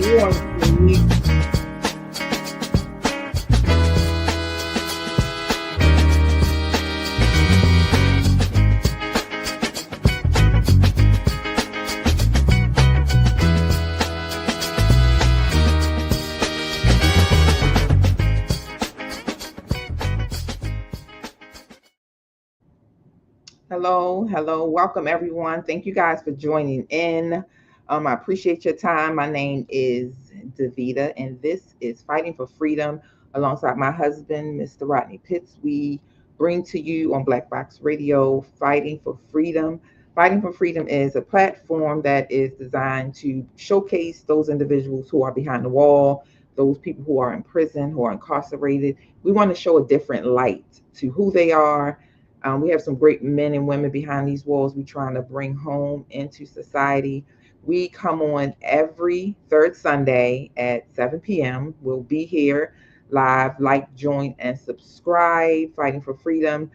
you on mute. Hello, hello. Welcome, everyone. Thank you guys for joining in. I appreciate your time. My name is Davida, and this is Fighting for Freedom alongside my husband, Mr. Rodney Pitts. We bring to you on Black Box Radio Fighting for Freedom. Fighting for Freedom is a platform that is designed to showcase those individuals who are behind the wall, those people who are in prison, who are incarcerated. We want to show a different light to who they are. We have some great men and women behind these walls we're trying to bring home into society. We come on every third Sunday at 7 p.m. We'll be here live. Like, join, and subscribe. Fighting for Freedom.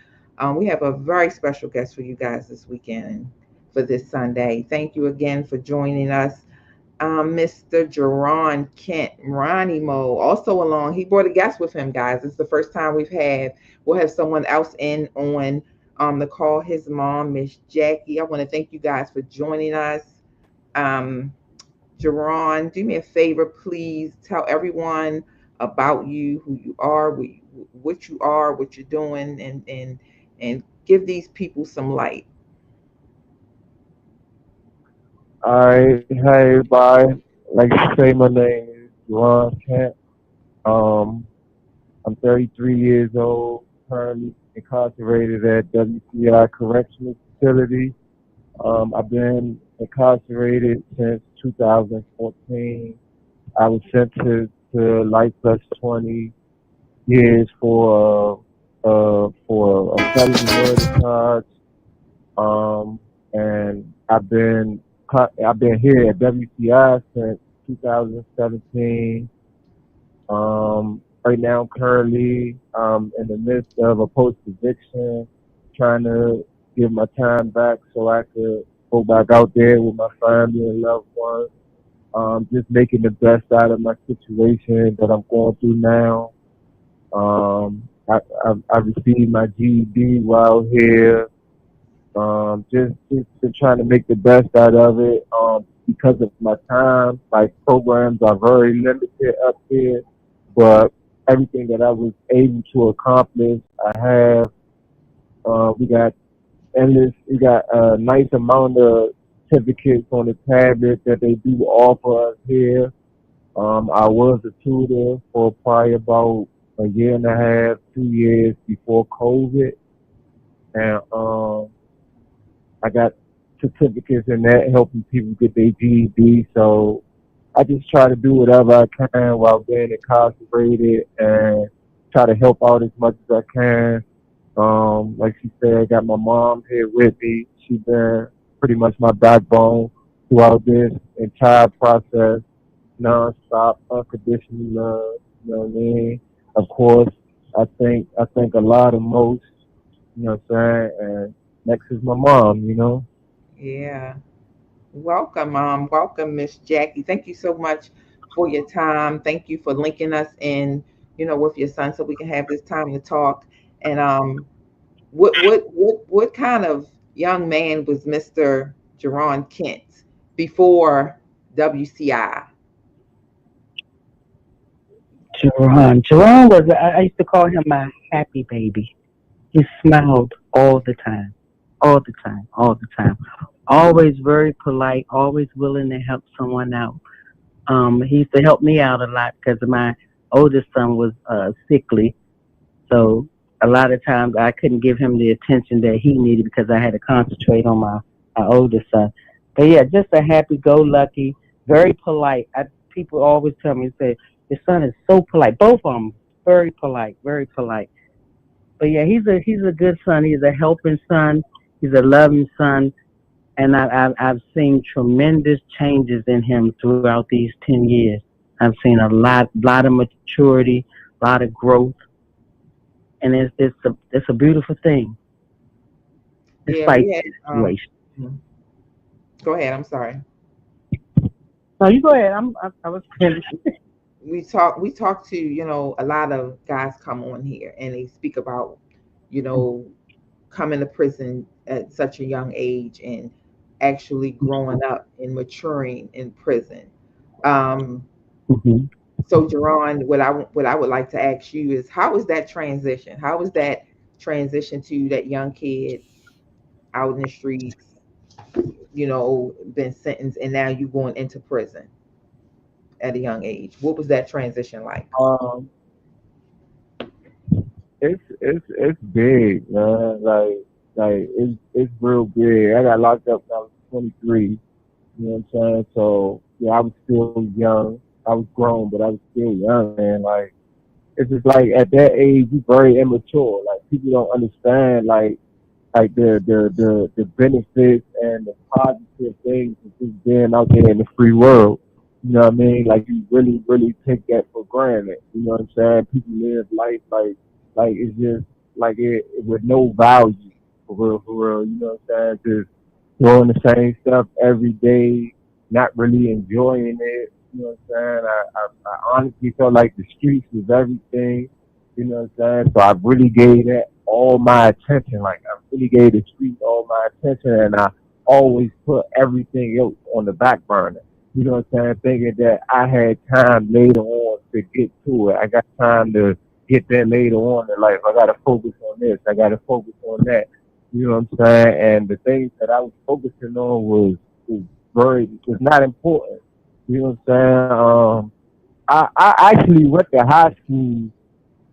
We have a very special guest for you guys this weekend for this Sunday. Thank you again for joining us. Mr. Jaron Kent, Ronnie Mo, also along. He brought a guest with him, guys. It's the first time we'll have someone else in on the call, his mom, Miss Jackie. I want to thank you guys for joining us. Jaron, do me a favor, please. Tell everyone about you, who you are, what you're doing, and give these people some light. All right, hi everybody. Like you say, my name is Jaron Kent. Um, I'm 33 years old, currently incarcerated at WCI Correctional Facility. I've been incarcerated since 2014. I was sentenced to life plus 20 years for a felony murder charge. And I've been here at WCI since 2017. Right now, I'm currently in the midst of a post eviction, trying to give my time back so I could go back out there with my family and loved ones. Just making the best out of my situation that I'm going through now. I received my GED while here. Just trying to make the best out of it. Because of my time, like programs are very limited up here, but everything that I was able to accomplish, I have. We got a nice amount of certificates on the tablet that they do offer us here. I was a tutor for probably about a year and a half, 2 years before COVID, and I got certificates in that helping people get their GED. So I just try to do whatever I can while being incarcerated and try to help out as much as I can. Like she said, I got my mom here with me. She's been pretty much my backbone throughout this entire process, non-stop, unconditional love. You know what I mean? Of course, I think a lot of most. You know what I'm saying? And next is my mom. Yeah. Welcome, welcome, Miss Jackie. Thank you so much for your time. Thank you for linking us in, with your son, so we can have this time to talk. And what kind of young man was Mr. Jaron Kent before WCI? Jerome I used to call him my happy baby. He smiled all the time, all the time, all the time. Always very polite, always willing to help someone out. He used to help me out a lot because my oldest son was sickly. So a lot of times I couldn't give him the attention that he needed because I had to concentrate on my oldest son. But yeah, just a happy-go-lucky, very polite. People always tell me, say, your son is so polite. Both of them, very polite, very polite. But yeah, he's a good son. He's a helping son. He's a loving son. And I've seen tremendous changes in him throughout these 10 years. I've seen a lot of maturity, a lot of growth, and it's a beautiful thing. Yeah, we Despite had the situation. go ahead, I'm sorry. No, you go ahead. I was finished. We talk to, a lot of guys come on here and they speak about, you know coming to prison at such a young age and actually growing up and maturing in prison. um Mhm. so Jerron, what I would like to ask you is, how was that transition? How was that transition to that young kid out in the streets, been sentenced, and now you going into prison at a young age? What was that transition like? Um, it's big, man. Like it's real big. I got locked up when I was 23. You know what I'm saying? So yeah, I was still young. I was grown, but I was still young, man. Like it's just like at that age, you're very immature. Like people don't understand like the benefits and the positive things of just being out there in the free world. You know what I mean? Like you really take that for granted. You know what I'm saying? People live life like it's just like it with no value for real. You know what I'm saying? Just doing the same stuff every day, not really enjoying it. You know what I'm saying? I honestly felt like the streets was everything. You know what I'm saying? So I really gave that all my attention. Like I really gave the streets all my attention, and I always put everything else on the back burner. You know what I'm saying? Thinking that I had time later on to get to it. I got time to get there later on in life. I got to focus on this. I got to focus on that. You know what I'm saying? And the things that I was focusing on was was not important. You know what I'm saying? I actually went to high school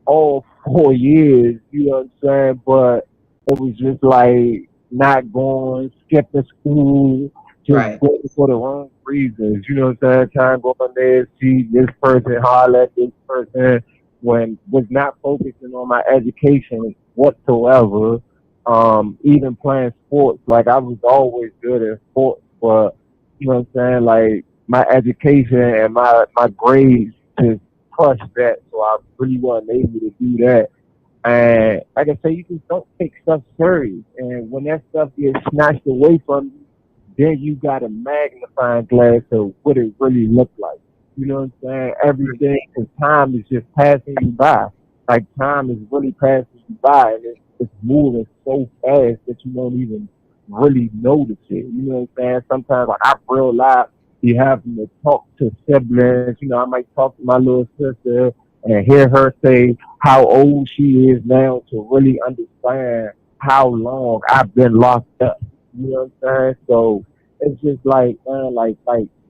all 4 years, you know what I'm saying? But it was just like not going, skipping school, just Right. going for the wrong reasons, you know what I'm saying? Trying to go in there, see this person, holler at this person, when was not focusing on my education whatsoever. Even playing sports, like I was always good at sports, but you know what I'm saying? Like my education and my grades just crush that, so I really wasn't able to do that. And like I say, you just don't take stuff serious. And when that stuff gets snatched away from you, then you got a magnifying glass of what it really looked like. You know what I'm saying? Everything, and time is just passing you by. Like time is really passing you by, and it's moving so fast that you don't even really notice it. You know what I'm saying? Sometimes like I realize be having to talk to siblings. You know, I might talk to my little sister and hear her say how old she is now to really understand how long I've been locked up. You know what I'm saying? So it's just like, man, like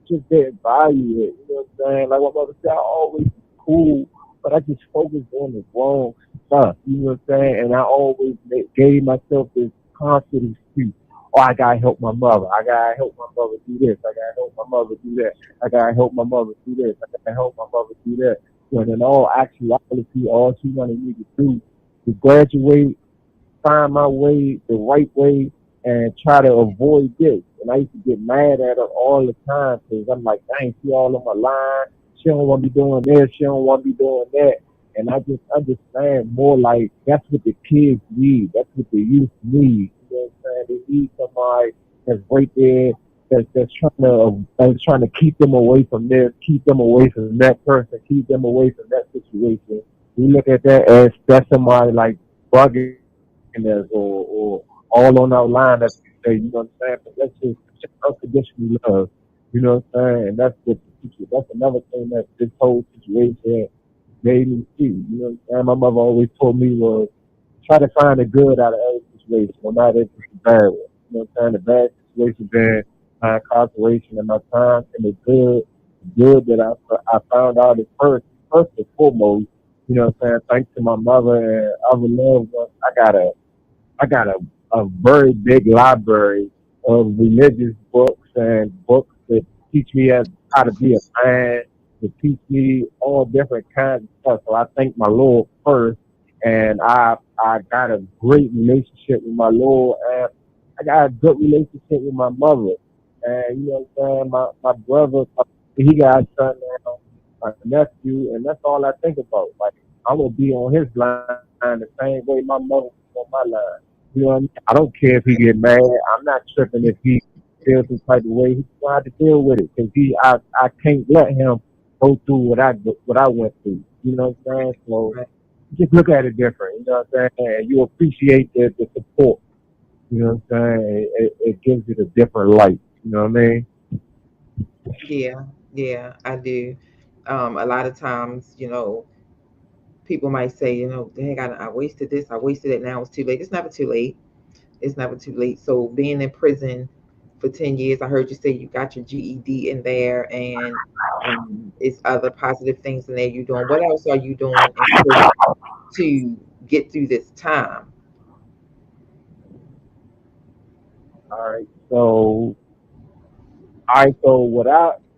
just didn't value it. You know what I'm saying? Like my mother said, I always was cool, but I just focused on the wrong stuff. You know what I'm saying? And I always gave myself this constant excuse. Oh, I gotta help my mother. I gotta help my mother do this. I gotta help my mother do that. I gotta help my mother do this. I gotta help my mother do that. When in all actuality, all she wanted me to do was graduate, find my way the right way, and try to avoid this. And I used to get mad at her all the time because I'm like, dang, she all on my line. She don't want to be doing this. She don't want to be doing that. And I just understand more like that's what the kids need. That's what the youth need. You know what I'm saying? They need somebody that's right there that's trying to keep them away from this, keep them away from that person, keep them away from that situation. We look at that as that's somebody like bugging us or all on our line, as we say, you know what I'm saying? But that's just unconditional love. You know what I'm saying? And that's another thing that this whole situation made me see. You know what I'm saying? My mother always told me was try to find the good out of every situation, no matter if it's a bad one. You know what I'm saying? The bad situation being my incarceration and my time, and the good that I found out is first and foremost. You know what I'm saying? Thanks to my mother and other loved ones, I got a very big library of religious books and books that teach me how to be a man, to teach me all different kinds of stuff. So I thank my Lord first, and I got a great relationship with my Lord, and I got a good relationship with my mother. And you know what I'm saying? My brother, he got a son now, my nephew, and that's all I think about. Like I'm gonna be on his line the same way my mother was on my line. You know what I mean? I don't care if he get mad. I'm not tripping if he feel some type of way, he's gonna have to deal with it because I can't let him go through what I went through. You know what I'm saying? So Right. just look at it different. You know what I'm saying? And you appreciate the support. You know what I'm saying? It gives it a different light. You know what I mean? Yeah, yeah, I do. A lot of times, people might say, dang, I wasted this, I wasted it. Now it's too late. It's never too late. It's never too late. So being in prison for 10 years, I heard you say you got your GED in there, and it's other positive things in there you're doing. What else are you doing in prison to get through this time? All right. So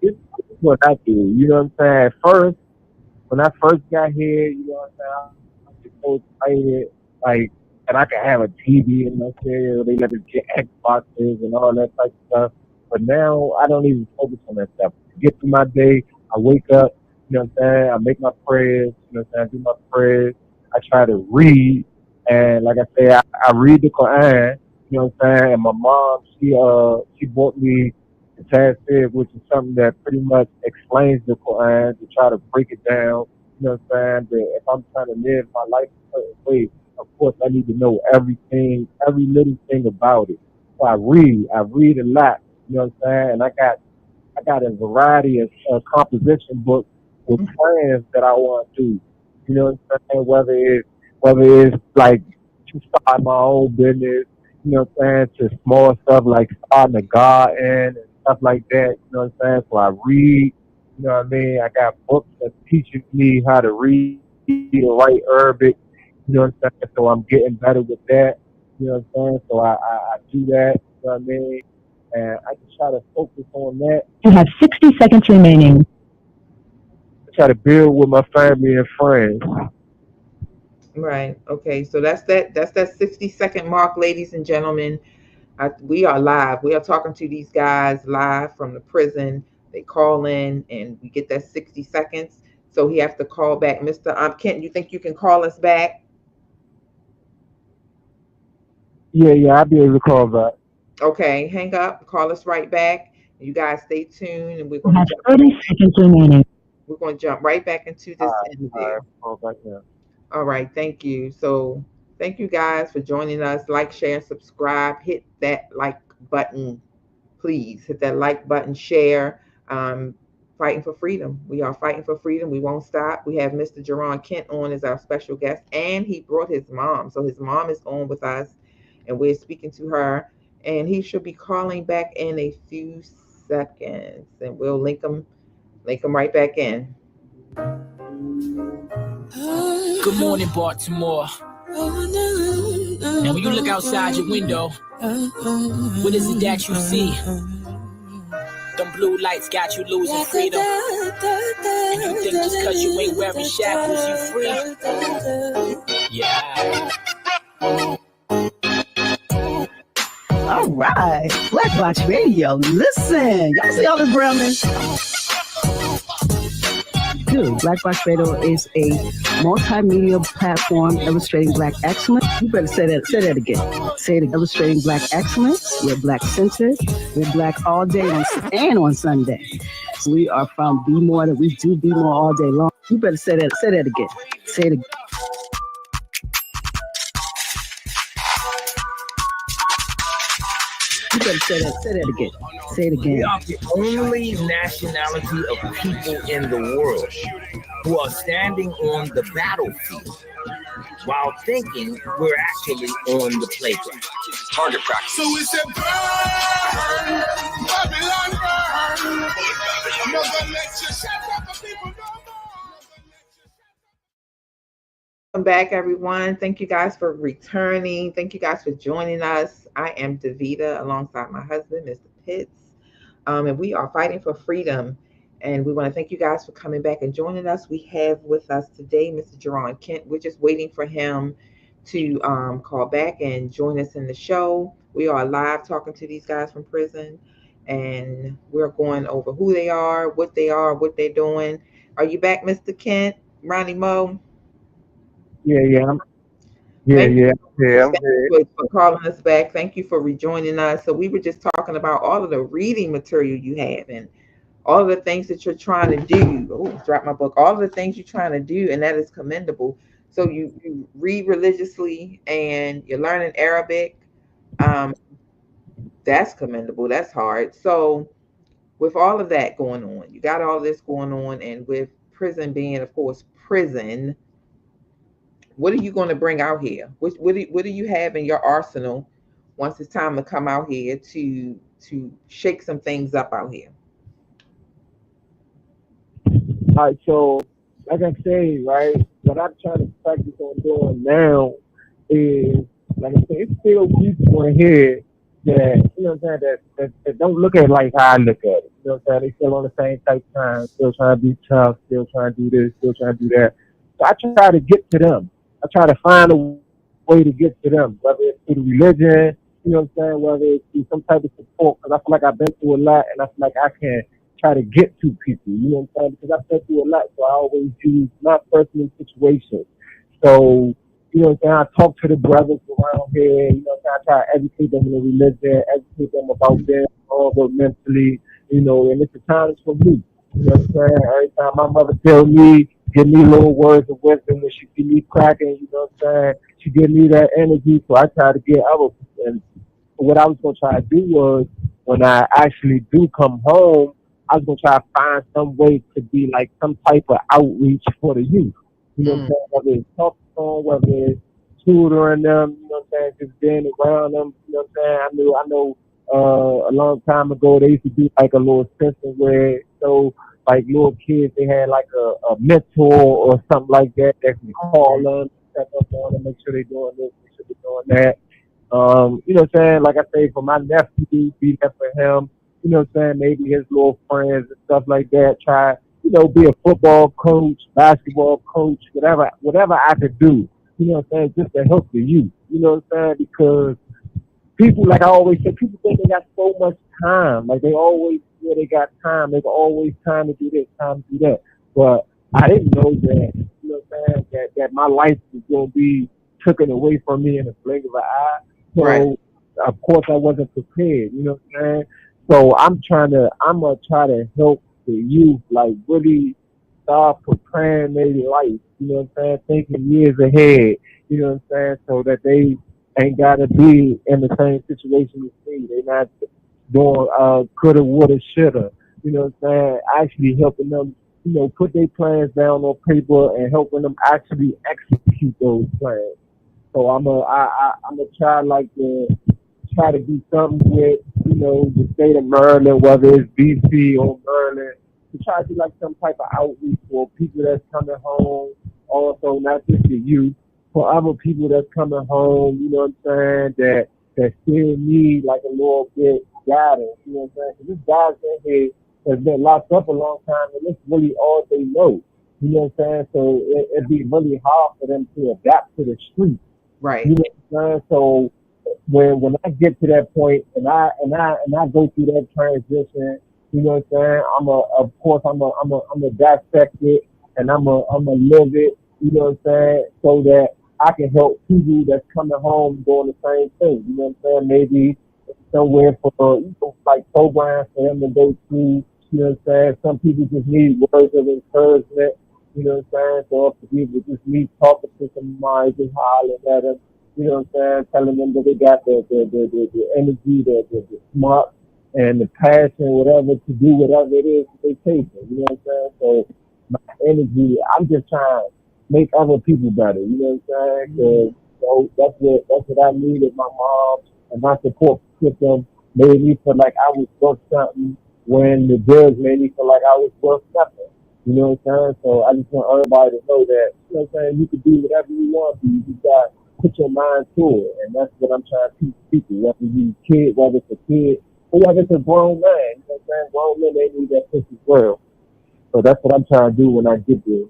this is what I do. You know what I'm saying? First, when I first got here, you know what I'm saying? I was just so excited, like, and I could have a TV in my stereo. They let us get Xboxes and all that type of stuff. But now I don't even focus on that stuff. To get through my day, I wake up, you know what I'm saying? I make my prayers, you know what I'm saying? I do my prayers. I try to read. And like I say, I read the Quran, you know what I'm saying? And my mom, she bought me the Tafsir, which is something that pretty much explains the Quran to try to break it down. You know what I'm saying? That if I'm trying to live my life a certain way, of course I need to know everything, every little thing about it. So I read a lot. You know what I'm saying? And I got a variety of composition books with plans that I want to do. You know what I'm saying? Whether it's like to start my own business, you know what I'm saying, to small stuff like starting a garden and stuff like that. You know what I'm saying? So I read. You know what I mean? I got books that teaching me how to read the right Arabic. You know what I'm saying? So I'm getting better with that. You know what I'm saying? So I do that. You know what I mean? And I just try to focus on that. You have 60 seconds remaining. I try to build with my family and friends. Right. Okay. So that's that 60-second mark, ladies and gentlemen. We are live. We are talking to these guys live from the prison. They call in and we get that 60 seconds. So he has to call back. Mr. Kent, you think you can call us back? Yeah, I'll be able to call back. Okay, hang up, call us right back. You guys stay tuned and we're You gonna have jump 30 seconds remaining. right back into this All interview. right, call back now. All right, thank you. So thank you guys for joining us. Like, share, and subscribe. Hit that like button, please. Hit that like button, share. Um, Fighting for freedom. We are fighting for freedom. We won't stop. We have Mr. Jaron Kent on as our special guest, and he brought his mom. So his mom is on with us, and we're speaking to her. And he should be calling back in a few seconds, and we'll link him right back in. Good morning, Baltimore. Now, when you look outside your window, what is it that you see? Them blue lights got you losing freedom. And you think just cause you ain't wearing shackles, you free? Yeah. All right. Black Box Radio. Listen. Y'all see all this brownness? Dude, Black Box Radio is a multimedia platform illustrating Black excellence. You better say that again. Say it again. Illustrating Black excellence. We're Black centered. We're Black all day and on Sunday. We are from Be More, that we do Be More all day long. You better say that again. Say it again. You better say that again. Say it again. We are the only nationality of people in the world who are standing on the battlefield while thinking we're actually on the playground. Target practice. So it's a burn, Babylon burn. Never let you shut up the people no more. Welcome back, everyone. Thank you guys for returning. Thank you guys for joining us. I am Davida alongside my husband, Mr. Pitts, and we are fighting for freedom. And we want to thank you guys for coming back and joining us. We have with us today Mr. Jaron Kent. We're just waiting for him to call back and join us in the show. We are live talking to these guys from prison, and we're going over who they are, what they're doing. Are you back, Mr. Kent? Ronnie Moe? Yeah, Yeah, Thank you yeah, so yeah, much. I'm Thank here. you for calling us back. Thank you for rejoining us. So we were just talking about all of the reading material you have and all of the things that you're trying to do. Oh, drop my book. All of the things you're trying to do, and that is commendable. So you read religiously and you're learning Arabic. Um, that's commendable. That's hard. So with all of that going on, you got all this going on, and with prison being, of course, prison, what are you going to bring out here? What do you have in your arsenal once it's time to come out here to shake some things up out here? All right, so like I say, right, what I'm trying to practice on doing now is, like I say, it's still people in here that, you know what I'm saying, that don't look at it like how I look at it. You know what I'm saying? They still on the same type of time, still trying to be tough, still trying to do this, still trying to do that. So I try to get to them. I try to find a way to get to them, whether it's through the religion, you know what I'm saying, whether it's through some type of support, because I feel like I've been through a lot and I feel like I can try to get to people, you know what I'm saying? Because I've been through a lot, so I always use my personal situation. So, you know what I'm saying, I talk to the brothers around here, you know what I'm saying, I try to educate them in the religion, educate them about them, all but mentally, you know, and it's a challenge for me. You know what I'm saying? Every time my mother tell me, give me little words of wisdom when she see me cracking, you know what I'm saying? She give me that energy, so I try to get other people. And what I was gonna try to do was when I actually do come home, I was gonna try to find some way to be like some type of outreach for the youth. You know what I'm Mm, saying? Whether it's talking to them, whether it's tutoring them, you know what I'm saying, just being around them, you know what I'm saying? I know a long time ago they used to do like a little system where so like little kids they had like a mentor or something like that that can call mm, them, check up on them, make sure they're doing this, make sure they're doing that. You know what I'm saying? Like I say, for my nephew, be there for him. You know what I'm saying? Maybe his little friends and stuff like that. Try, you know, be a football coach, basketball coach, whatever I could do. You know what I'm saying? Just to help the youth. You know what I'm saying? Because people, like I always say, people think they got so much time. Like they always feel they got time. They got always time to do this, time to do that. But I didn't know that, you know what I'm saying, that my life was going to be taken away from me in a blink of an eye. right. So, of course, I wasn't prepared, you know what I'm saying? So I'm going to try to help the youth, like really start preparing their life, you know what I'm saying? Thinking years ahead, you know what I'm saying? So that they ain't gotta be in the same situation as me. They not doing coulda, woulda, shoulda. You know what I'm saying? Actually helping them, you know, put their plans down on paper and helping them actually execute those plans. So I'm a try like to try to do something with, you know, the state of Maryland, whether it's DC or Maryland, to try to do like some type of outreach for people that's coming home. Also, not just the youth, for other people that's coming home, you know what I'm saying, that still need like a little bit guidance, you know what I'm saying? Because this guy's in here has been locked up a long time and it's really all they know. You know what I'm saying? So it'd be really hard for them to adapt to the street. Right. You know what I'm saying? So when I get to that point and I go through that transition, you know what I'm saying? I'm a of course I'm a dissect it and I'm a live it, you know what I'm saying, so that I can help people that's coming home doing the same thing. You know what I'm saying? Maybe somewhere for you know, like programs for them to go through, you know what I'm saying? Some people just need words of encouragement, you know what I'm saying? So if people just need talking to somebody, just hollering at them, you know what I'm saying, telling them that they got the energy, the smart and the passion, whatever, to do whatever it is that they take. You know what I'm saying? So my energy, I'm just trying to make other people better. You know what I'm saying? Mm, 'Cause, so that's what I needed. My mom and my support system made me feel like I was worth something when the bills made me feel like I was worth nothing. You know what I'm saying? So I just want everybody to know that, you know what I'm saying, you can do whatever you want to. You just got put your mind to it. And that's what I'm trying to teach people, whether you kid, whether it's a kid, or whether it's a grown man. You know what I'm saying? Grown men, they need that push as well. So that's what I'm trying to do when I get there.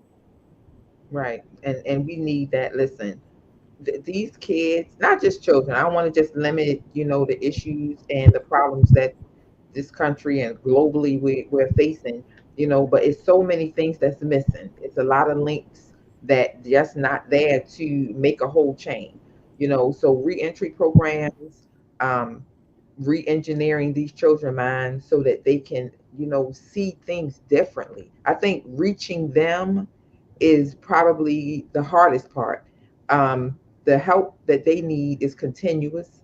right. And we need that. Listen, these kids, not just children. I don't want to just limit, the issues and the problems that this country and globally we're facing, but it's so many things that's missing. It's a lot of links that just not there to make a whole chain. So reentry programs, um, re-engineering these children minds so that they can, see things differently. I think reaching them is probably the hardest part. The help that they need is continuous,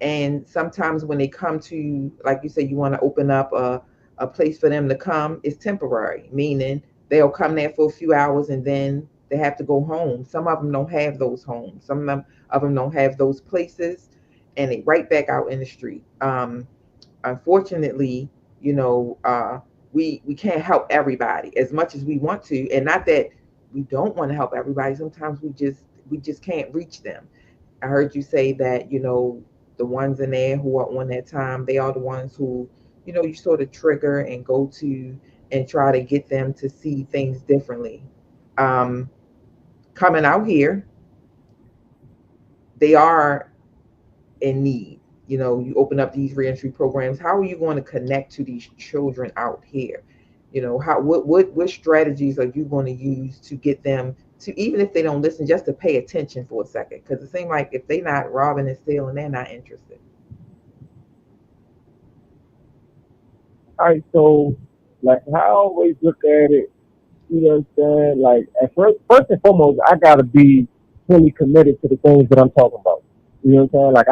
and sometimes when they come to, like you said, you want to open up a place for them to come, it's temporary, meaning they'll come there for a few hours and then they have to go home. Some of them don't have those homes, some of them don't have those places, and they right back out in the street. Unfortunately, you know we can't help everybody as much as we want to, and not that we don't want to help everybody. Sometimes we just can't reach them. I heard you say that, the ones in there who are on that time, they are the ones who, you sort of trigger and go to and try to get them to see things differently. Um, Coming out here, they are in need. You open up these reentry programs. How are you going to connect to these children out here? How what strategies are you going to use to get them to, even if they don't listen, just to pay attention for a second? Because it seems like if they're not robbing and stealing, they're not interested. All right, so like I always look at it, you know what I'm saying? Like at first and foremost, I gotta be fully committed to the things that I'm talking about. You know what I'm saying? Like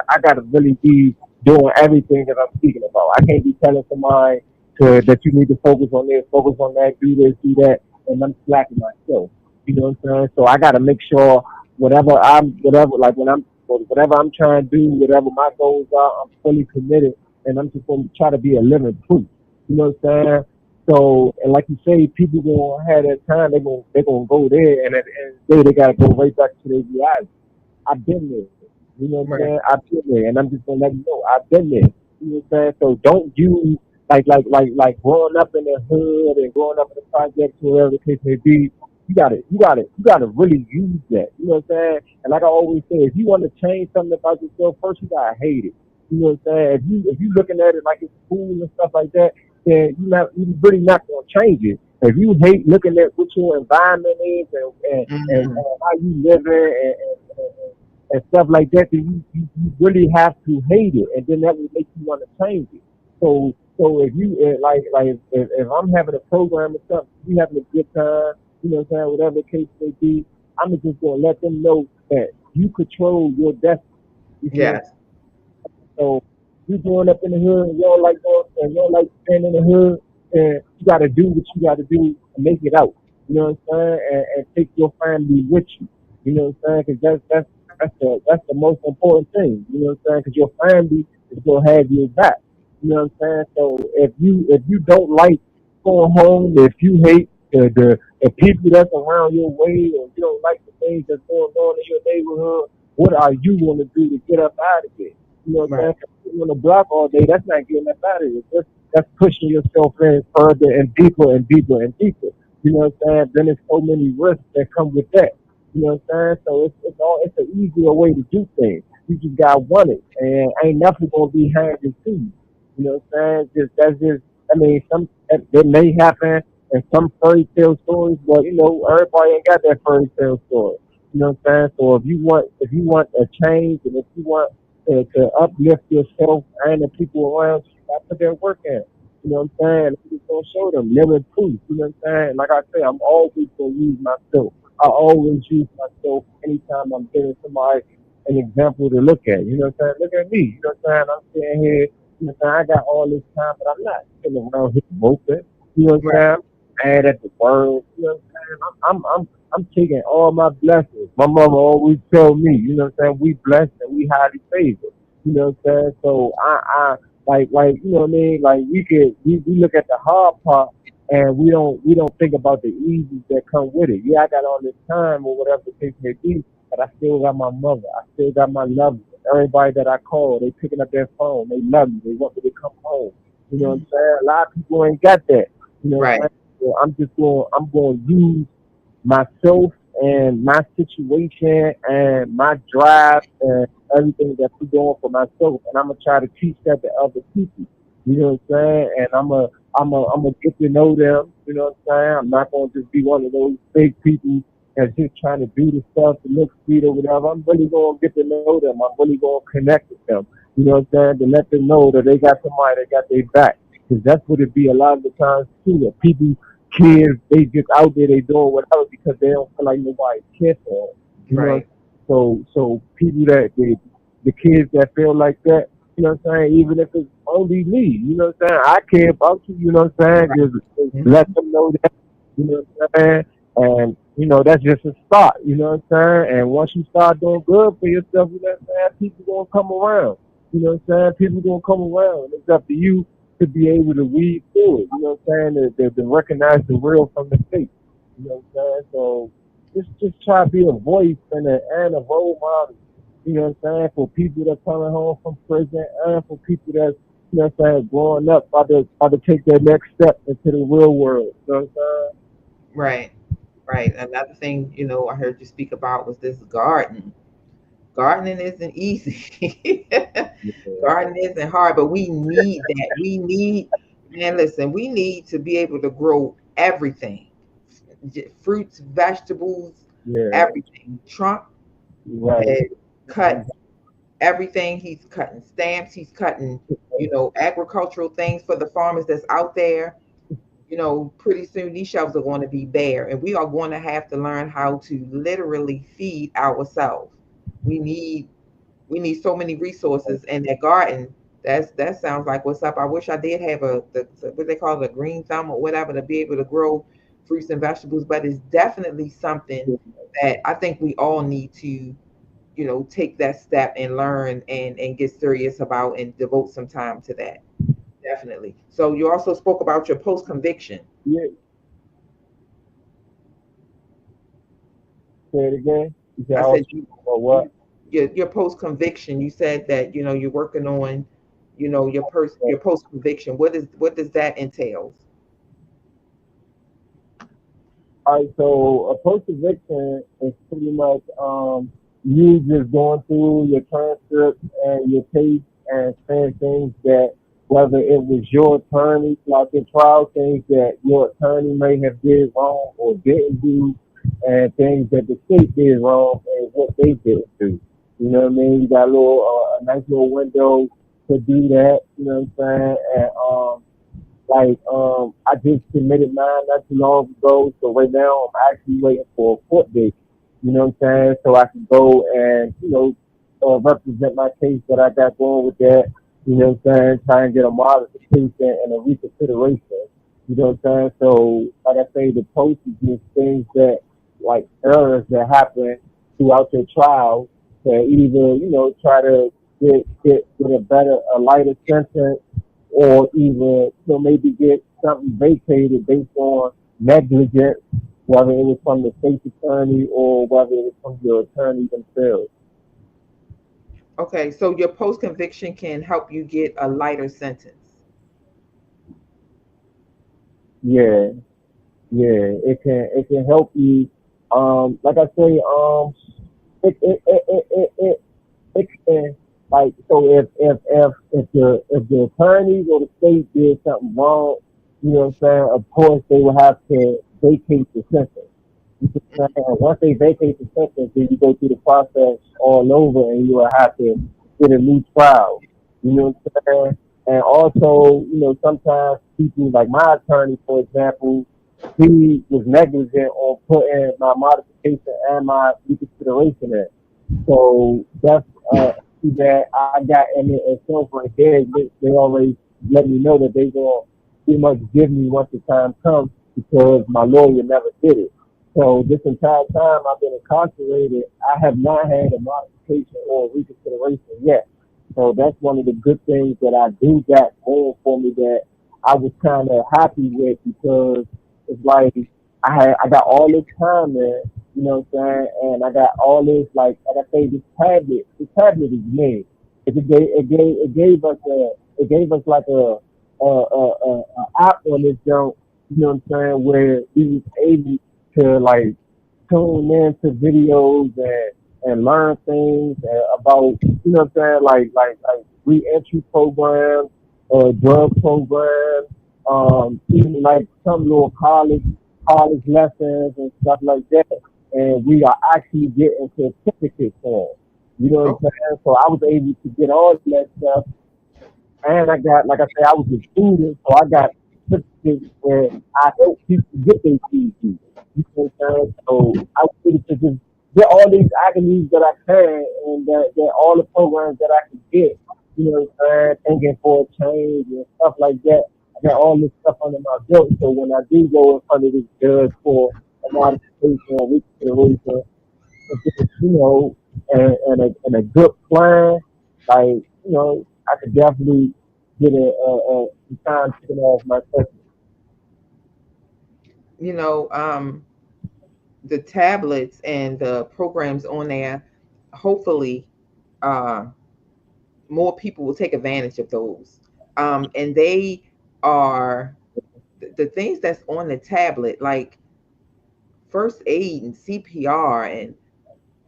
I gotta really be doing everything that I'm speaking about. I can't be telling somebody that you need to focus on this, focus on that, do this, do that, and I'm slacking myself. You know what I'm saying? So I gotta make sure whatever like when I'm whatever I'm trying to do, whatever my goals are, I'm fully committed, and I'm just gonna try to be a living proof. You know what I'm saying? So, and like you say, people gonna have that time. They gonna go there, and at the end of the day, they gotta go right back to their reality. I've been there. You know what I'm saying? Right. I've been there, and I'm just gonna let you know I've been there. You know what I'm saying? So don't use like growing up in the hood and growing up in the projects, whatever the case may be. You gotta really use that. You know what I'm saying? And like I always say, if you want to change something about yourself, first you gotta hate it. You know what I'm saying? If you looking at it like it's cool and stuff like that, then you really not gonna change it. If you hate looking at what your environment is and Hmm. how you living and stuff like that, then you really have to hate it, and then that will make you want to change it. So if you if I'm having a program or something, you having a good time, you know what I'm saying, whatever the case may be, I'm just gonna let them know that you control your destiny. You see what I'm Yes. so you growing up in the hood and you don't like staying in the hood, and you gotta do what you gotta do to make it out. You know what I'm saying? And take your family with you. You know what I'm saying? Because that's the most important thing. You know what I'm saying? Because your family is gonna have your back. You know what I'm saying? So if you don't like going home, if you hate the people that's around your way, or you don't like the things that's going on in your neighborhood, what are you gonna do to get up out of it? You know what I'm Right. saying? 'Cause sitting on the block all day, that's not getting up out of it. That's pushing yourself in further and deeper and deeper and deeper. You know what I'm saying? Then there's so many risks that come with that. You know what I'm saying? So it's an easier way to do things. You just gotta want it, and ain't nothing gonna be handed to you. You know what I'm saying? I mean, that may happen in some fairy tale stories, but everybody ain't got that fairy tale story. You know what I'm saying? So if you want a change, and if you want to uplift yourself and the people around you, you got to put that work in. You know what I'm saying? I'm just gonna show them living proof. You know what I'm saying? Like I say, I'm always gonna use myself. I always use myself anytime I'm giving somebody an example to look at. You know what I'm saying? Look at me. You know what I'm saying? I'm sitting here. You know what I'm saying? I got all this time, but I'm not sitting around here moping. You know what Right. I'm saying? I'm mad at the world. You know what I'm saying? I'm taking all my blessings. My mother always tell me, you know what I'm saying, we blessed and we highly favored. You know what I'm saying? So I you know what I mean? Like we look at the hard part, and we don't think about the easy that come with it. Yeah, I got all this time or whatever the case may be, but I still got my mother. I still got my loved ones. Everybody that I call, they picking up their phone. They love me. They want me to come home. You know what I'm saying? A lot of people ain't got that. You know what I'm Right. saying? So I'm going to use myself and my situation and my drive and everything that I'm doing for myself, and I'm gonna try to teach that to other people. You know what I'm saying? And I'm gonna get to know them. You know what I'm saying? I'm not gonna just be one of those fake people and just trying to do the stuff to look sweet or whatever, I'm really gonna get to know them. I'm really gonna connect with them. You know what I'm saying? To let them know that they got somebody that got their back. Because that's what it be a lot of the times too. That people, kids, they just out there, they doing whatever because they don't feel like nobody cares for them. You know, Right. so people that the kids that feel like that, you know what I'm saying? Even if it's only me, you know what I'm saying? I care about you, you know what I'm saying? Just Mhm. let them know that, you know what I'm saying? And that's just a start, you know what I'm saying? And once you start doing good for yourself, you know what I'm saying, people gonna come around. You know what I'm saying? People gonna come around. It's up to you to be able to weed through it. You know what I'm saying? To recognize the real from the fake. You know what I'm saying? So just try to be a voice and a role model. You know what I'm saying? For people that coming home from prison and for people that's what I'm saying, growing up, about to take their next step into the real world. You know what I'm Right. Right. Another thing, I heard you speak about was this garden. Gardening isn't easy. saying? Gardening isn't hard, but we need that. Man, listen, we need to be able to grow everything. Fruits, vegetables, Yeah, everything. Trump right. had cut everything. He's cutting stamps. He's cutting, agricultural things for the farmers that's out there. Pretty soon these shelves are going to be bare, and we are going to have to learn how to literally feed ourselves. We need we need so many resources, and that garden. That sounds like what's up. I wish I did have what they call it, a green thumb or whatever, to be able to grow fruits and vegetables. But it's definitely something that I think we all need to take that step and learn and get serious about and devote some time to that. Definitely. So you also spoke about your post conviction. Yeah, say it again. You said I I said was you what? your post conviction. You said that you're working on your post conviction. What does that entails? All right, so a post eviction is pretty much you just going through your transcripts and your case and saying things that whether it was your attorney like your trial, things that your attorney may have did wrong or didn't do, and things that the state did wrong and what they didn't do. You know what I mean? You got a nice little window to do that. You know what I'm saying? And like, I just submitted mine not too long ago, so right now I'm actually waiting for a court date. You know what I'm saying? So I can go and represent my case that I got going with that. You know what I'm saying? Try and get a modification and a reconsideration. You know what I'm saying? So, like I say, the post is just things that, like errors that happen throughout your trial, to either try to get a lighter sentence or even maybe get something vacated based on negligence, whether it was from the state's attorney or whether it was from your attorney themselves. Okay, so your post conviction can help you get a lighter sentence. Yeah, yeah, it can help you. Like I say, it can, like, so if the attorneys or the state did something wrong, you know what I'm saying, of course they will have to vacate the sentence. You know what I'm saying? And once they vacate the sentence, then you go through the process all over and you will have to get a new trial. You know what I'm saying? And also, sometimes people like my attorney, for example, he was negligent on putting my modification and my reconsideration in. So that's that I got in it and so right there. They already let me know that they gonna pretty much give me once the time comes because my lawyer never did it. So this entire time I've been incarcerated, I have not had a modification or a reconsideration yet. So that's one of the good things that I do got going for me that I was kind of happy with because it's like I got all this time there, you know what I'm saying, and I got all this like I say this tablet. This tablet is made. It gave us like a app on this junk, you know what I'm saying, where we was able to like tune into videos and learn things about, you know what I'm saying, like re-entry programs, drug programs, even like some little college lessons and stuff like that. and we are actually getting certificates for. You know what I'm Okay. saying? So I was able to get all that stuff, and I got, like I said, I was a student, so I got certificates where I help people get their PhD. You know what I'm saying? So I was able to just get all these accolades that I can, and that all the programs that I could get. You know what I'm saying? Thinking for a change and stuff like that. I got all this stuff under my belt, so when I do go in front of this judge for a modification or reconsideration, if it's, and a good plan, like, I could definitely get some time taken off my session. You know, the tablets and the programs on there, hopefully, uh, more people will take advantage of those. And they are the things that's on the tablet, like first aid and CPR, and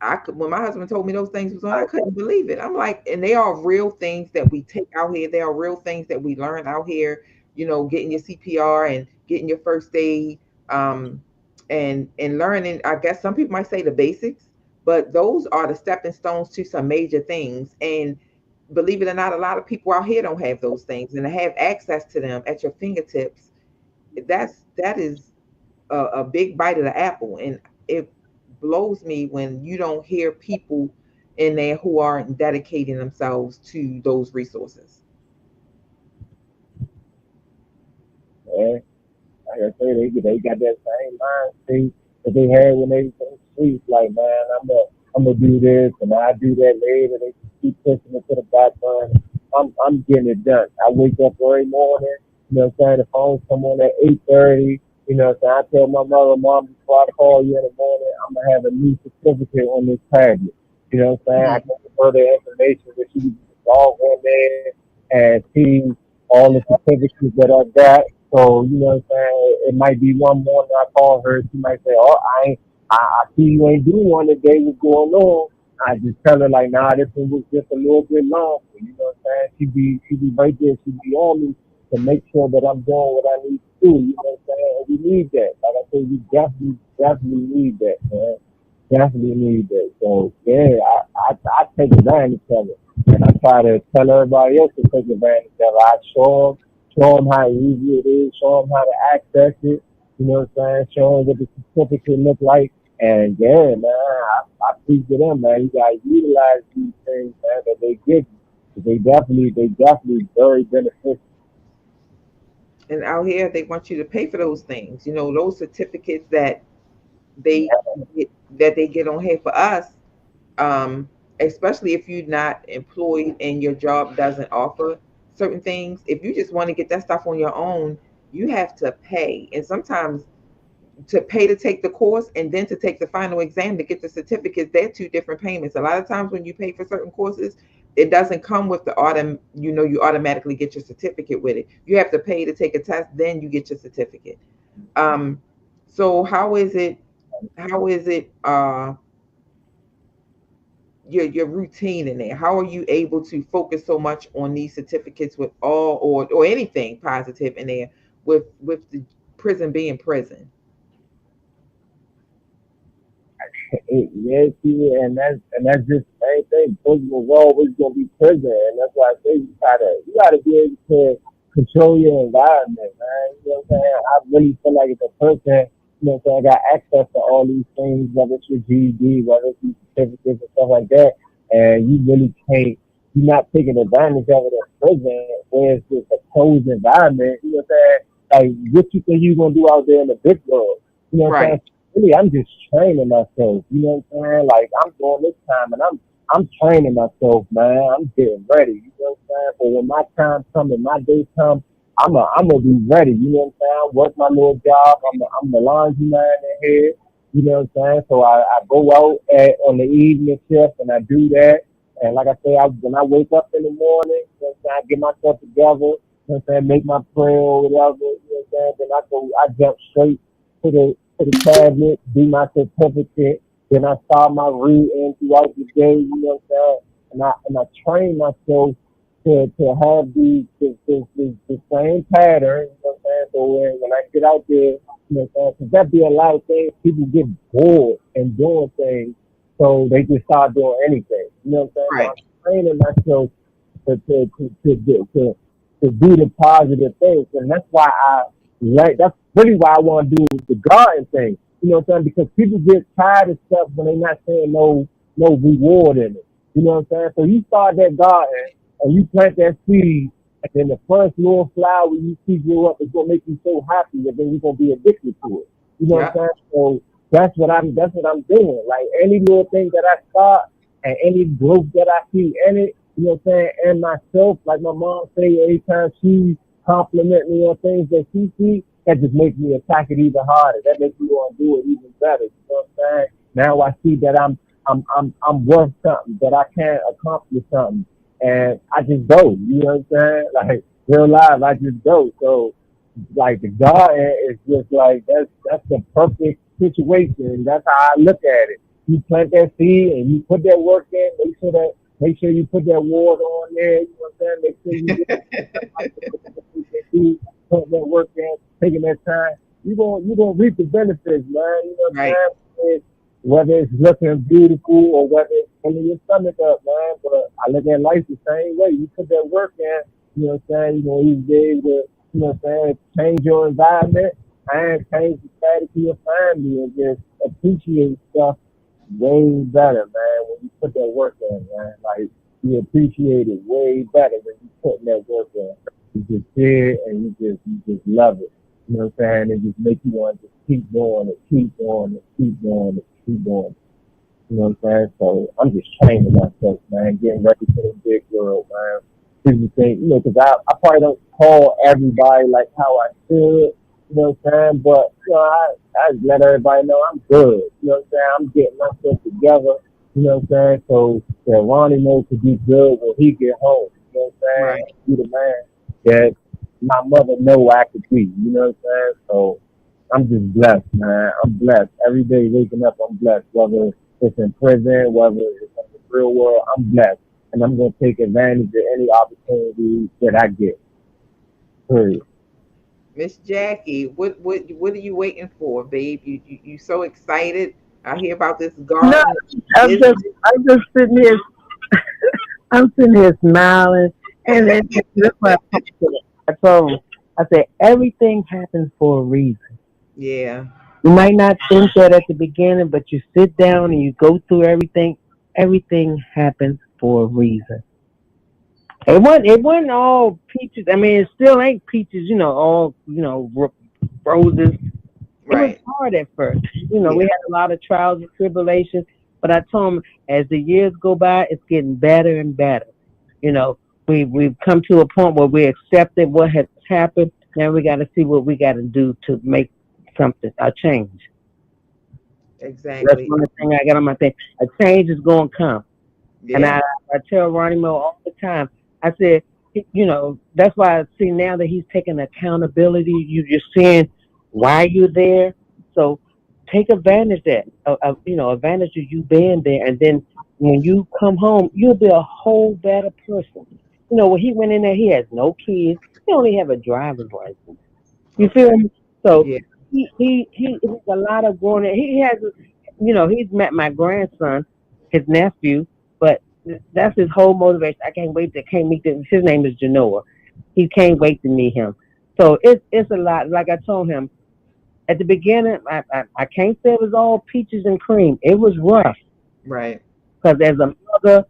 I could, when my husband told me those things was on, I couldn't believe it. I'm like, and they are real things that we take out here. They are real things that we learn out here. You know, getting your CPR and getting your first aid, um, and learning. I guess some people might say the basics, but those are the stepping stones to some major things. And believe it or not, a lot of people out here don't have those things, and to have access to them at your fingertips, that is a big bite of the apple. And it blows me when you don't hear people in there who aren't dedicating themselves to those resources. Man. Like I say, they got that same mind state that they had when they was in the streets. Like, man, I'm gonna do this and I do that later. They just keep pushing it to the back burner. I'm getting it done. I wake up every morning. You know what I'm saying? The phones come on at 8:30. You know what I'm saying? I tell my mother, Mom, before I call you in the morning, I'm gonna have a new certificate on this tablet. You know what I'm saying? I Mhm. can give her the information that she can log on there and see all the certificates that I got. So, you know what I'm saying? It might be one morning I call her. She might say, "Oh, I see you ain't doing one today. What's going on?" I just tell her like, "Nah, this one was just a little bit long." You know what I'm saying? She be right there. She be on me to make sure that I'm doing what I need to do. You know what I'm saying? And we need that. Like I said, we definitely need that, man. Definitely need that. So yeah, I take advantage of it, and I try to tell everybody else to take advantage of it. I show them how easy it is, show them how to access it. You know what I'm saying? Show them what the certificate look like, and yeah, man, I preach to them, man. You gotta utilize these things, man, that they give you. They definitely very beneficial. And out here, they want you to pay for those things. You know, those certificates they that they get on here for us, um, especially if you're not employed and your job doesn't offer certain things. If you just want to get that stuff on your own, you have to pay. And sometimes to pay to take the course and then to take the final exam to get the certificates, they're two different payments. A lot of times when you pay for certain courses, it doesn't come with the you automatically get your certificate with it. You have to pay to take a test, then you get your certificate. Um, so how is it your routine in there? How are you able to focus so much on these certificates with all or anything positive in there with the prison being prison? Yeah, see, and that's just the same thing. Prison is always gonna be prison, and that's why I say you gotta be able to control your environment, man. You know what I'm saying? I really feel like if a person, got access to all these things, whether it's your GED, whether it's your certificates and stuff like that, and you really can't, you're not taking advantage of it in prison, where it's just a closed environment. You know what I'm saying? Like, what you think you're gonna do out there in the big world? You know what I'm saying? Right. Really, I'm just training myself. You know what I'm saying? Like, I'm doing this time, and I'm training myself, man. I'm getting ready. You know what I'm saying? So when my time comes and my day comes, I'm gonna be ready. You know what I'm saying? I work my little job. I'm the laundry man in here. You know what I'm saying? So I go out on the evening shift and I do that. And like I say, when I wake up in the morning, you know what I'm saying? I get myself together. You know what I'm saying? Make my prayer or whatever. You know what I'm saying? Then I jump straight to the cabinet, do my certificate, then I start my reading throughout the day, you know what I'm saying? And I train myself to have the same pattern, you know what I'm saying? So when I get out there You know what I'm saying? Because that be a lot of things. People get bored and doing things, so they just start doing anything. You know what I'm saying? So Right. I'm training myself to do the positive things, and that's why I like. That's really why I want to do the garden thing. You know what I'm saying? Because people get tired of stuff when they're not seeing no reward in it. You know what I'm saying? So you start that garden and you plant that seed, and then the first little flower you see grow up is gonna make you so happy that then you're gonna be addicted to it. You know what Yep. I'm saying? So that's what I'm doing. Like any little thing that I start and any growth that I see in it, you know what I'm saying, and myself, like my mom say every time she compliment me on things that she see, that just makes me attack it even harder. That makes me want to do it even better. You know what I'm saying? Now I see that I'm worth something, that I can accomplish something, and I just go. You know what I'm saying? Like real life, I just go. So like the garden is just like that's the perfect situation. That's how I look at it. You plant that seed and you put that work in. Make sure you put that water on there. You know what I'm saying? Make sure you get put that work in, taking that time. You gonna reap the benefits, man. You know what Right. I'm saying? Whether it's looking beautiful or whether it's filling your stomach up, man. But I look at life the same way. You put that work in, you know what I'm saying? You be able to, you know what I'm saying, change your environment and change the status of your family and just appreciate stuff way better, man, when you put that work in, man. Like you appreciate it way better when you put that work in. You just hear it and you just love it. You know what I'm saying? It just make you want to just keep doing it, keep doing it, keep doing it, keep doing it. You know what I'm saying? So I'm just training myself, man, getting ready for the big world, man. People think, because I probably don't call everybody like how I should, you know what I'm saying? But, I just let everybody know I'm good. You know what I'm saying? I'm getting myself together, you know what I'm saying? So that Ronnie knows to be good when he get home. You know what I'm saying? Right. Be the man that my mother know I could be. You know what I'm saying? So I'm just blessed, man. I'm blessed. Every day waking up, I'm blessed. Whether it's in prison, whether it's in the real world, I'm blessed. And I'm going to take advantage of any opportunity that I get. Period. Miss Jackie, what are you waiting for, babe? You so excited. I hear about this No, garden I'm just, business. I'm just sitting here, I'm sitting here smiling, and that's what I told him. I said everything happens for a reason. Yeah. You might not think that at the beginning, but you sit down and you go through everything. Everything happens for a reason. It wasn't all peaches. I mean, it still ain't peaches. All roses. It was Right. hard at first. We Yeah. had a lot of trials and tribulations, but I told him as the years go by, it's getting better and better. You know, we've come to a point where we accepted what has happened. Now we got to see what we got to do to make something a change. That's Exactly. one thing I got on my thing. A change is going to come. And Yeah. I tell Ronnie Mo all the time, I said, that's why I see now that he's taking accountability. You're seeing why you're there. So take advantage advantage of you being there. And then when you come home, you'll be a whole better person. When he went in there, he has no kids. He only have a driver's license. You feel Okay. me? So Yeah. he has a lot of growing. He has, he's met my grandson, his nephew, but that's his whole motivation. I can't meet this. His name is Genoa. He can't wait to meet him. So it's a lot. Like I told him at the beginning, I can't say it was all peaches and cream. It was rough Right. because as a mother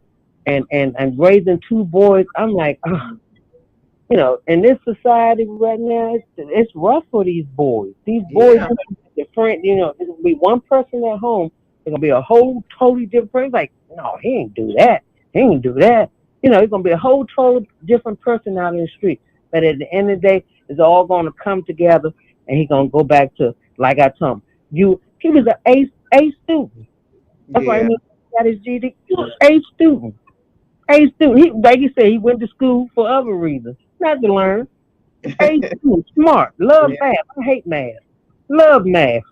and raising two boys, I'm like, oh, in this society right now, it's rough for these boys. These boys, Yeah. different. There's gonna be one person at home. There's gonna be a whole totally different person. Like, no, he ain't do that. He ain't do that. It's gonna be a whole total different person out in the street. But at the end of the day, it's all gonna come together, and he's gonna go back to like I told him. He was an A student. That's why Yeah. he got his GD. He was A student. A student. Like you said, he went to school for other reasons, not to learn. A student, smart, love Yeah. math. I hate math, love math.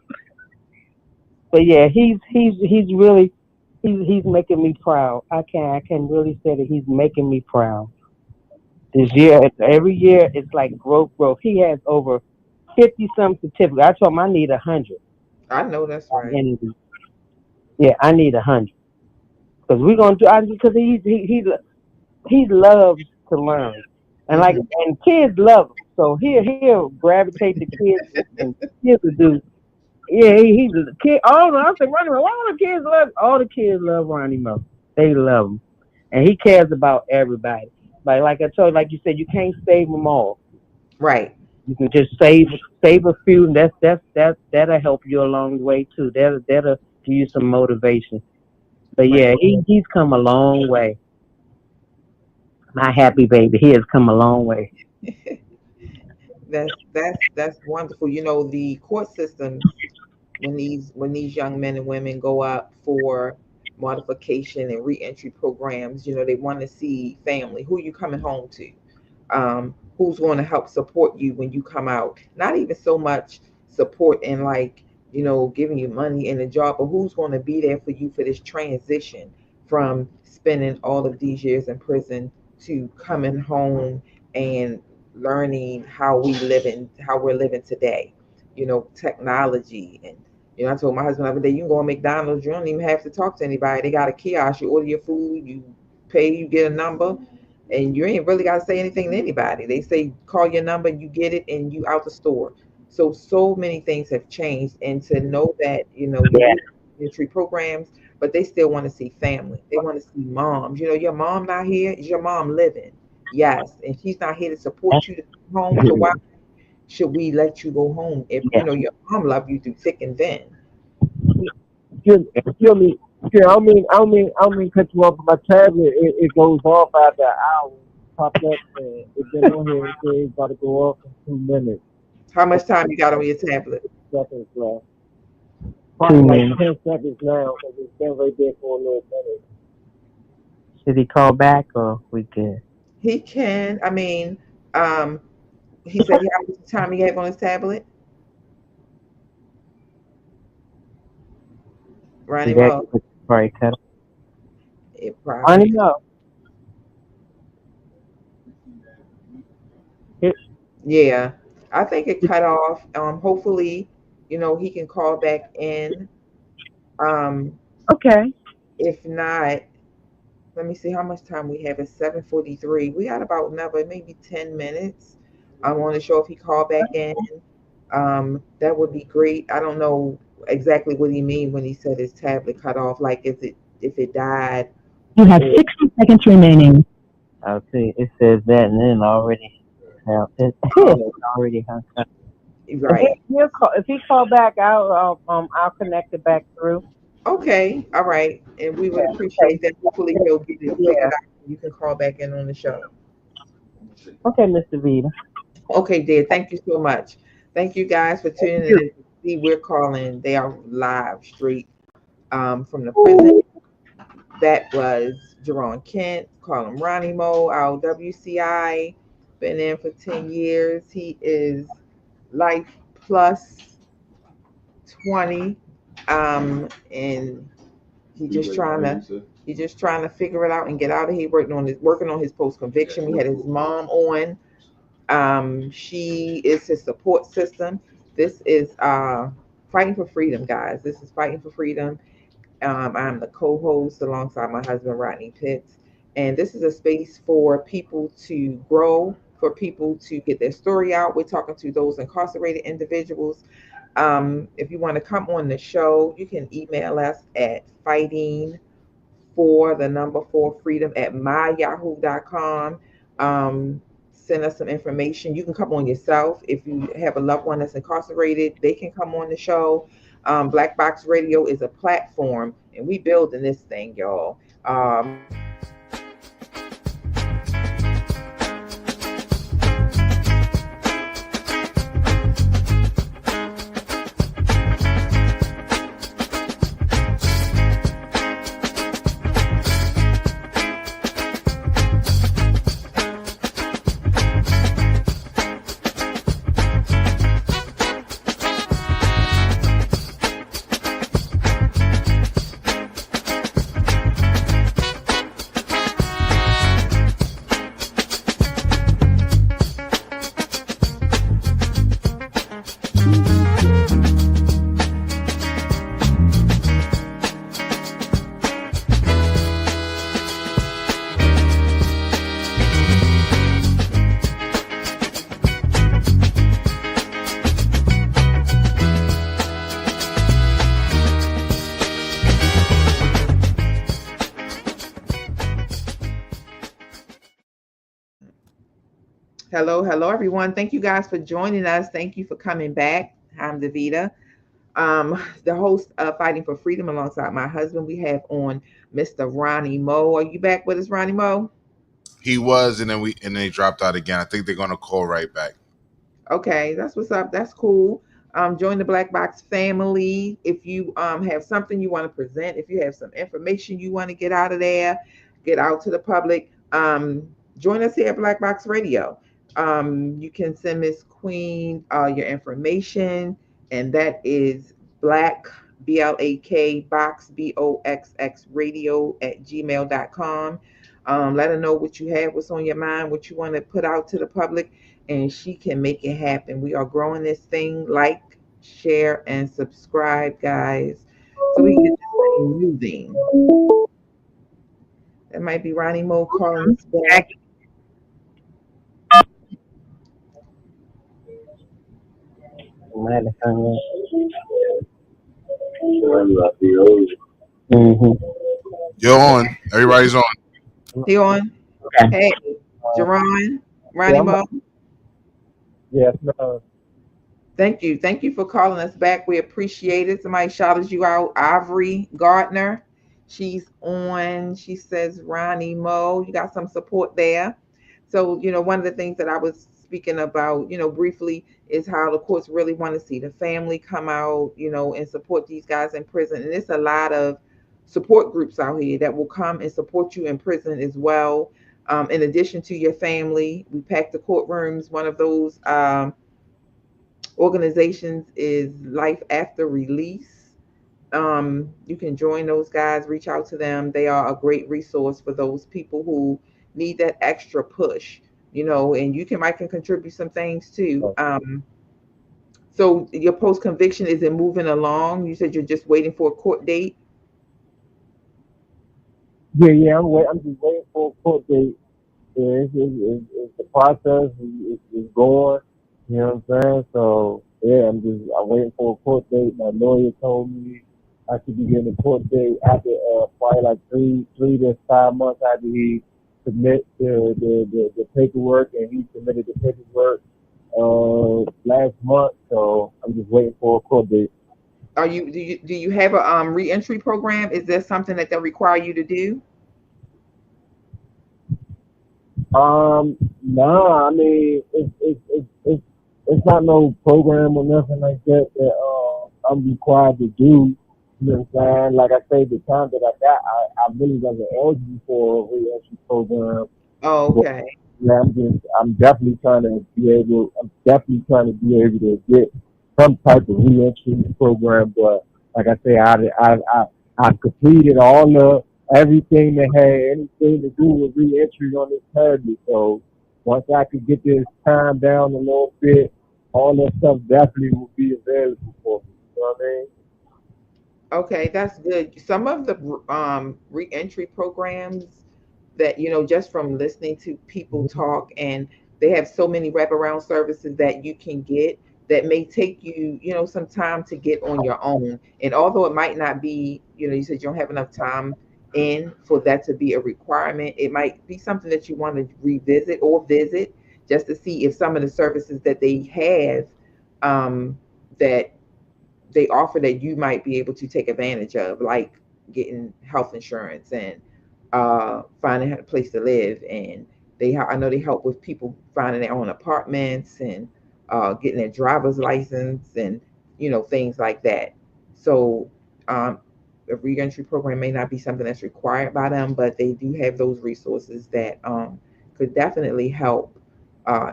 But yeah, he's really he's making me proud. I can really say that he's making me proud. This year, every year it's like growth. He has over 50 some certificates. I told him I need 100. I know that's right. And yeah, I need 100 because we're gonna do. Because he loves to learn, and like Hmm. and kids love him. So he'll gravitate to kids and kids will do. Yeah, he's a kid. All I said, Ronnie Mo. All the kids love. All the kids love Ronnie Mo. They love him, and he cares about everybody. Like I told, like you said, you can't save them all. Right. You can just save a few, and that'll help you along the way too. That'll give you some motivation. But yeah, Right. he's come a long way. My happy baby, he has come a long way. That's wonderful. You know, the court systems, when these young men and women go up for modification and reentry programs, you know, they want to see family. Who you coming home to? Who's going to help support you when you come out? Not even so much support in like, you know, giving you money in a job, but who's going to be there for you for this transition from spending all of these years in prison to coming home and learning how we're living today. You know, technology. And you know, I told my husband the other day, you can go on McDonald's, you don't even have to talk to anybody. They got a kiosk, you order your food, you pay, you get a number, and you ain't really got to say anything to anybody. They say call your number, you get it, and you out the store. So many things have changed, and to know that you know you Yeah, do entry programs, but they still want to see family. They want to see moms. You know, your mom not here. Is your mom living? Yes, and she's not here to support you to come home. So why should we let you go home if you yeah. know your mom love you through thick and thin? Excuse me. Yeah, I don't mean cut you off. My tablet it goes off after an hour. Pop up and it's been on here. It says it's about to go off in 2 minutes. How much time you got on your tablet? Seconds left. Two Probably like minutes. 10 seconds now because it's been right there for a little minute. Should he call back or we good? He can. I mean, um, he said how much time he have on his tablet. See Ronnie that Mo. probably cut. It I probably. don't know. It, Yeah, I think it cut off. Hopefully, you know, he can call back in. Um, okay. if not, let me see how much time we have. It's 7:43. We got about another maybe 10 minutes. I want to show if he called back in. That would be great. I don't know exactly what he mean when he said his tablet cut off. Like if it died You have or 60 seconds remaining. I'll see. It says that and then already. It's oh, already hung up. right. If he call back, I'll connect it back through. Okay, all right. And we would Okay. appreciate that. Hopefully he'll get it Yeah. figured out. You can call back in on the show. Okay, Mr. Vita. Okay, dear. Thank you so much. Thank you guys for tuning in. See, we're calling. They are live straight from the prison. That was Jaron Kent, call him Ronnie Mo, our WCI. Been in for 10 years. He is life plus 20. And he just trying to figure it out and get out of here, working on his post conviction. We had his mom on. She is his support system. This is fighting for freedom, guys. This is fighting for freedom. I'm the co-host alongside my husband Rodney Pitts, and this is a space for people to grow, for people to get their story out. We're talking to those incarcerated individuals. If you want to come on the show, you can email us at fighting for the number four freedom at myyahoo.com. Send us some information. You can come on yourself. If you have a loved one that's incarcerated, they can come on the show. Black Box Radio is a platform, and we building this thing, y'all. Hello, hello, everyone. Thank you guys for joining us. Thank you for coming back. I'm Davida, the host of Fighting for Freedom, alongside my husband. We have on Mr. Ronnie Moe. Are you back with us, Ronnie Moe? He was, and then they dropped out again. I think they're gonna call right back. Okay, that's what's up. That's cool. Join the Black Box family. If you have something you want to present, if you have some information you want to get out of there, get out to the public, join us here at Black Box Radio. You can send Miss Queen your information, and that is Black BLAK Box BOXX Radio at gmail.com. Let her know what you have, what's on your mind, what you want to put out to the public, and she can make it happen. We are growing this thing. Like, share, and subscribe, guys, so we can get this thing moving. That might be Ronnie Moe calling us back. Mm-hmm. You're on. Everybody's on. He on? Okay. Hey, Jaron, Yeah, Ronnie Moe. yes, no. Thank you. Thank you for calling us back. We appreciate it. Somebody shouted you out. Ivory Gardner. She's on. She says, Ronnie Moe, you got some support there. So, one of the things that I was speaking about, briefly, is how the courts really want to see the family come out, and support these guys in prison. And there's a lot of support groups out here that will come and support you in prison as well. In addition to your family, we pack the courtrooms. One of those organizations is Life After Release. You can join those guys, reach out to them. They are a great resource for those people who need that extra push, and you can might can contribute some things too. So your post conviction, is it moving along? You said you're just waiting for a court date. Yeah. I'm just waiting for a court date. Yeah, it's the process is going. You know what I'm saying? So yeah, I'm waiting for a court date. My lawyer told me I should be getting a court date after probably like three to 5 months after he submit the paperwork, and he submitted the paperwork last month. So I'm just waiting for a court date. Do you have a reentry program? Is there something that they require you to do? Nah, I mean, it's not no program or nothing like that that I'm required to do. You know what I'm saying? Like I say, the time that I got, I really wasn't eligible for a reentry program. Oh, But okay. yeah, I'm definitely trying to be able to get some type of reentry program. But like I say, I completed all the everything that had anything to do with reentry on this target. So once I could get this time down a little bit, all that stuff definitely will be available for me. You know what I mean? Okay, that's good. Some of the reentry programs that, just from listening to people talk, and they have so many wraparound services that you can get that may take you, some time to get on your own. And although it might not be, you said you don't have enough time in for that to be a requirement, it might be something that you want to revisit or visit, just to see if some of the services that they have, that they offer, that you might be able to take advantage of, like getting health insurance, and finding a place to live. And I know they help with people finding their own apartments, and getting their driver's license, and things like that. So a reentry program may not be something that's required by them, but they do have those resources that could definitely help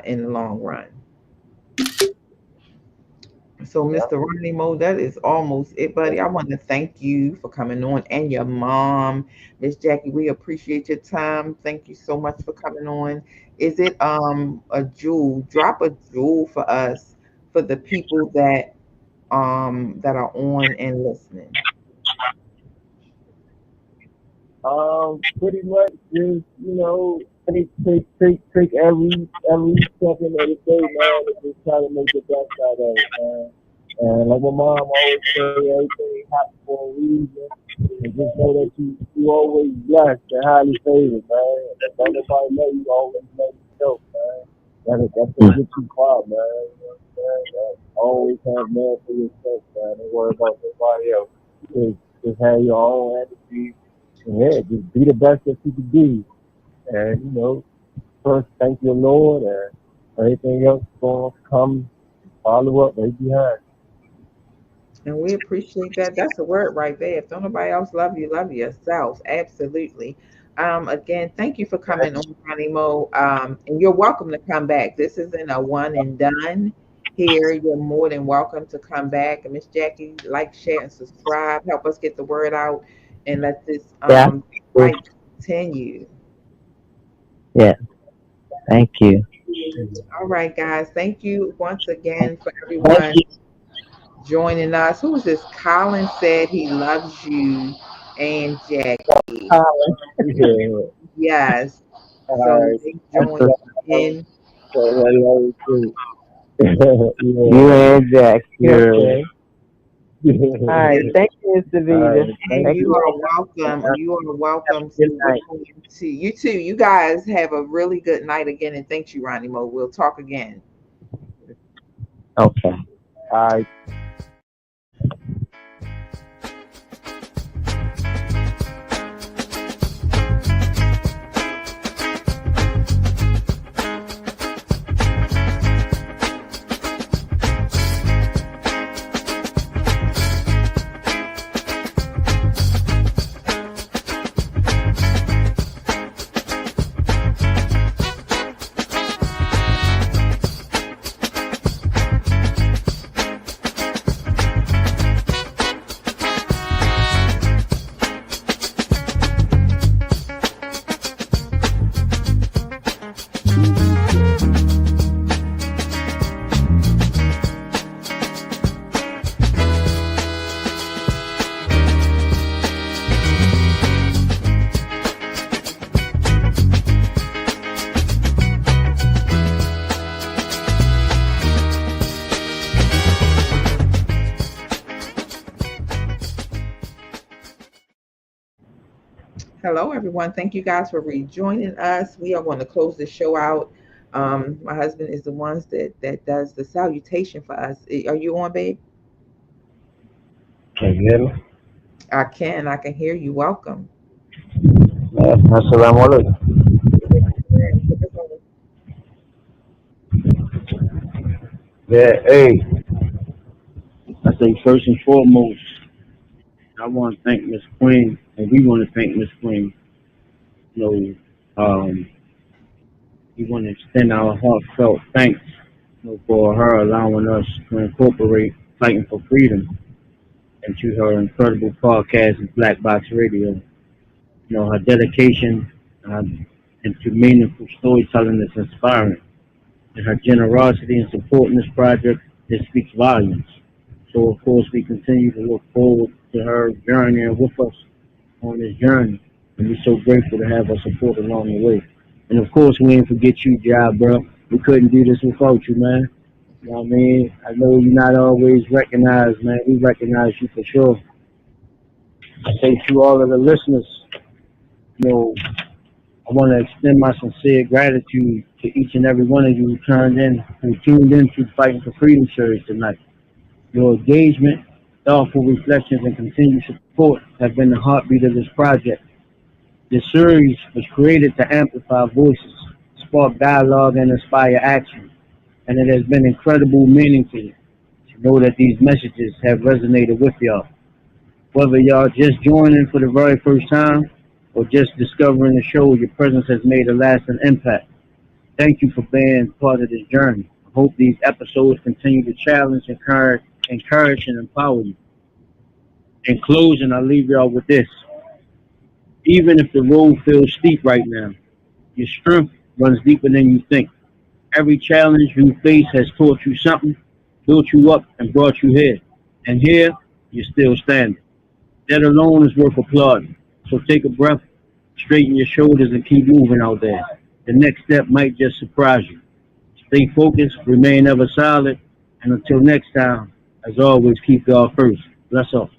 in the long run. So, Yeah. Mr. Ronnie Mo, that is almost it, buddy. I want to thank you for coming on, and your mom, Miss Jackie. We appreciate your time. Thank you so much for coming on. Is it a jewel? Drop a jewel for us, for the people that are on and listening. Pretty much just take every second of the day, man, and just try to make the best out of it, man. And like my mom always say, everything happens for a reason. And just know that you always blessed and highly favored, man. And don't nobody let you always let yourself, man. That's a good you far, man. You know what I'm saying? Always have man for yourself, man. Don't worry about nobody else. Just have your own energy. And yeah, just be the best that you can be. And, first thank your Lord and everything else gonna come follow up right behind. And we appreciate that. That's a word right there. If don't nobody else love yourself. Absolutely. Again, thank you for coming on, Ronnie Mo. And you're welcome to come back. This isn't a one and done here. You're more than welcome to come back. And Miss Jackie, like, share, and subscribe. Help us get the word out and let this Yeah. fight continue. Yeah. Thank you. All right, guys. Thank you once again for Thank everyone you. joining us. Who is this? Colin said he loves you and Jackie. Yeah. Yes. So Alright. they That's joined what in. So hello too. you Yeah. and Jack. Yeah. Okay. All right. Thank you, Mr. Vita. Alright. And Thank Thank you you. you. are welcome. You are Have welcome a good to night. return to you too. You guys have a really good night again, and thanks you, Ronnie Mo. We'll talk again. Okay. Alright. Hello, everyone. Thank you guys for rejoining us. We are going to close the show out. My husband is the ones that does the salutation for us. Are you on, babe? Can you hear me? I can hear you. Welcome. Assalamu alaikum. Yeah, hey, I say first and foremost, I want to thank Miss Queen, and we want to thank Miss Queen. You we want to extend our heartfelt thanks, for her allowing us to incorporate fighting for freedom into her incredible podcast, Black Box Radio. Her dedication into meaningful storytelling is inspiring, and her generosity in supporting this project, it speaks volumes. So, of course, we continue to look forward to her journeying with us on this journey, and we're so grateful to have her support along the way. And, of course, we didn't forget you, Job, bro. We couldn't do this without you, man. You know what I mean? I know you're not always recognized, man. We recognize you for sure. I say to all of the listeners, you know, I want to extend my sincere gratitude to each and every one of you who tuned in to Fighting for Freedom series tonight. Your engagement, thoughtful reflections, and continued support have been the heartbeat of this project. This series was created to amplify voices, spark dialogue, and inspire action, and it has been incredible meaning to know that these messages have resonated with y'all. Whether y'all just joining for the very first time or just discovering the show, your presence has made a lasting impact. Thank you for being part of this journey. I hope these episodes continue to challenge, encourage, and empower you. In closing, I leave y'all with this. Even if the road feels steep right now, your strength runs deeper than you think. Every challenge you face has taught you something, built you up, and brought you here. And here, you're still standing. That alone is worth applauding. So take a breath, straighten your shoulders, and keep moving out there. The next step might just surprise you. Stay focused, remain ever solid, and until next time, as always, keep God first. Bless up.